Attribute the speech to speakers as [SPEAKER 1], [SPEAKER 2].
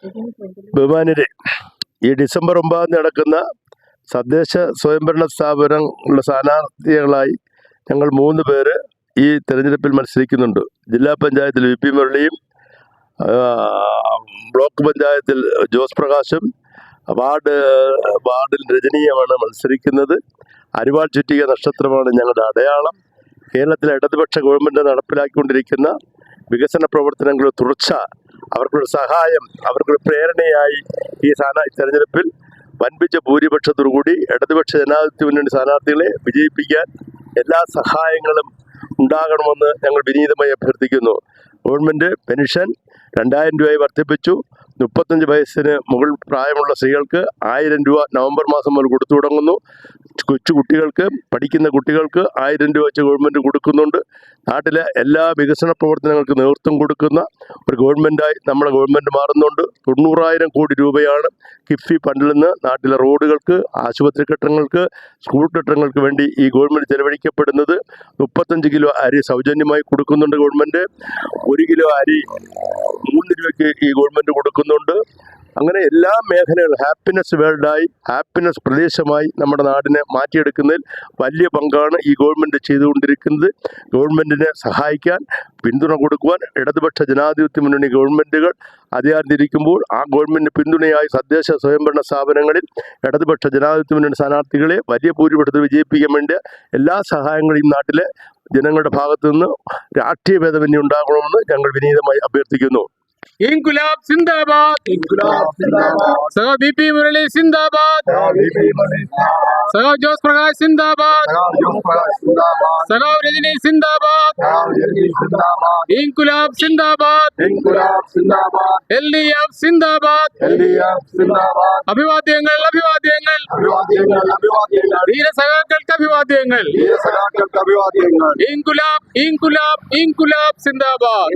[SPEAKER 1] ബഹുമാന്യരെ, ഈ ഡിസംബർ 9 നടക്കുന്ന തദ്ദേശ സ്വയംഭരണ സ്ഥാപനങ്ങളുടെ സ്ഥാനാർത്ഥികളായി ഞങ്ങൾ 3 പേര് ഈ തെരഞ്ഞെടുപ്പിൽ മത്സരിക്കുന്നുണ്ട്. ജില്ലാ പഞ്ചായത്തിൽ വി പി മുരളിയും, ബ്ലോക്ക് പഞ്ചായത്തിൽ ജോസ് പ്രകാശും, വാർഡിൽ രജനീയമാണ് മത്സരിക്കുന്നത്. അരിവാൾ ചുറ്റിക നക്ഷത്രമാണ് ഞങ്ങളുടെ അടയാളം. കേരളത്തിലെ ഇടതുപക്ഷ ഗവൺമെൻറ് നടപ്പിലാക്കിക്കൊണ്ടിരിക്കുന്ന വികസന പ്രവർത്തനങ്ങളുടെ തുടർച്ച, അവർക്കൊരു സഹായം, അവർക്കൊരു പ്രേരണയായി ഈ തെരഞ്ഞെടുപ്പിൽ വൻപിച്ച ഭൂരിപക്ഷത്തോടുകൂടി ഇടതുപക്ഷ ജനാധിപത്യ മുന്നണി സ്ഥാനാർത്ഥികളെ വിജയിപ്പിക്കാൻ എല്ലാ സഹായങ്ങളും ഉണ്ടാകണമെന്ന് ഞങ്ങൾ വിനീതമായി അഭ്യർത്ഥിക്കുന്നു. ഗവൺമെൻറ് പെൻഷൻ 2000 രൂപയായി വർദ്ധിപ്പിച്ചു. 35 വയസ്സിന് മുകളിൽ പ്രായമുള്ള സ്ത്രീകൾക്ക് 1000 രൂപ നവംബർ മാസം മുതൽ കൊടുത്തു തുടങ്ങുന്നു. കുട്ടികൾക്ക്, പഠിക്കുന്ന കുട്ടികൾക്ക് 1000 രൂപ വെച്ച് ഗവൺമെൻറ് കൊടുക്കുന്നുണ്ട്. നാട്ടിലെ എല്ലാ വികസന പ്രവർത്തനങ്ങൾക്ക് നേതൃത്വം കൊടുക്കുന്ന ഒരു ഗവൺമെൻറ്റായി നമ്മുടെ ഗവൺമെൻറ് മാറുന്നുണ്ട്. 90,000 കോടി രൂപയാണ് കിഫ്ബി ഫണ്ടിൽ നിന്ന് നാട്ടിലെ റോഡുകൾക്ക്, ആശുപത്രി കെട്ടിടങ്ങൾക്ക്, സ്കൂൾ കെട്ടിടങ്ങൾക്ക് വേണ്ടി ഈ ഗവൺമെൻറ് ചെലവഴിക്കപ്പെടുന്നത്. 35 കിലോ അരി സൗജന്യമായി കൊടുക്കുന്നുണ്ട് ഗവൺമെൻറ്. 1 കിലോ അരി 3 രൂപയ്ക്ക് ഈ ഗവൺമെൻറ് കൊടുക്കുന്നുണ്ട്. അങ്ങനെ എല്ലാ മേഖലകളും ഹാപ്പിനെസ് വേൾഡായി, ഹാപ്പിനെസ് പ്രദേശമായി നമ്മുടെ നാടിനെ മാറ്റിയെടുക്കുന്നതിൽ വലിയ പങ്കാണ് ഈ ഗവൺമെൻറ് ചെയ്തുകൊണ്ടിരിക്കുന്നത്. ഗവൺമെൻറ്റിനെ സഹായിക്കാൻ, പിന്തുണ കൊടുക്കുവാൻ ഇടതുപക്ഷ ജനാധിപത്യ മുന്നണി ഗവൺമെൻറ്റുകൾ അധികാരത്തിലിരിക്കുമ്പോൾ ആ ഗവൺമെൻറ് പിന്തുണയായി തദ്ദേശ സ്വയംഭരണ സ്ഥാപനങ്ങളിൽ ഇടതുപക്ഷ ജനാധിപത്യ മുന്നണി സ്ഥാനാർത്ഥികളെ വലിയ ഭൂരിപക്ഷത്തിൽ വിജയിപ്പിക്കാൻ വേണ്ടി എല്ലാ സഹായങ്ങളും നാട്ടിലെ ജനങ്ങളുടെ ഭാഗത്തു നിന്ന് രാഷ്ട്രീയ ഭേദമന്യേ ഉണ്ടാകണമെന്ന് ഞങ്ങൾ വിനീതമായി അഭ്യർത്ഥിക്കുന്നു.
[SPEAKER 2] ഇൻകുലാബ് സിന്ദാബാദ്, സഖാവ് വി പി മുരളി സിന്ദാബാദ്, സഖാവ് ജോസ് പ്രകാശ് സിന്ദാബാദ്, സഖാവ് രജനി സിന്ദാബാദ്, ഇൻകുലാബ് സിന്ദാബാദ്, LDF സിന്ദാബാദ്. അഭിവാദ്യങ്ങൾ, അഭിവാദ്യങ്ങൾ, ധീരസഖാക്കൾക്ക് അഭിവാദ്യങ്ങൾ. ഇൻകുലാബ്, ഇൻകുലാബ്, ഇൻകുലാബ് സിന്ദാബാദ്.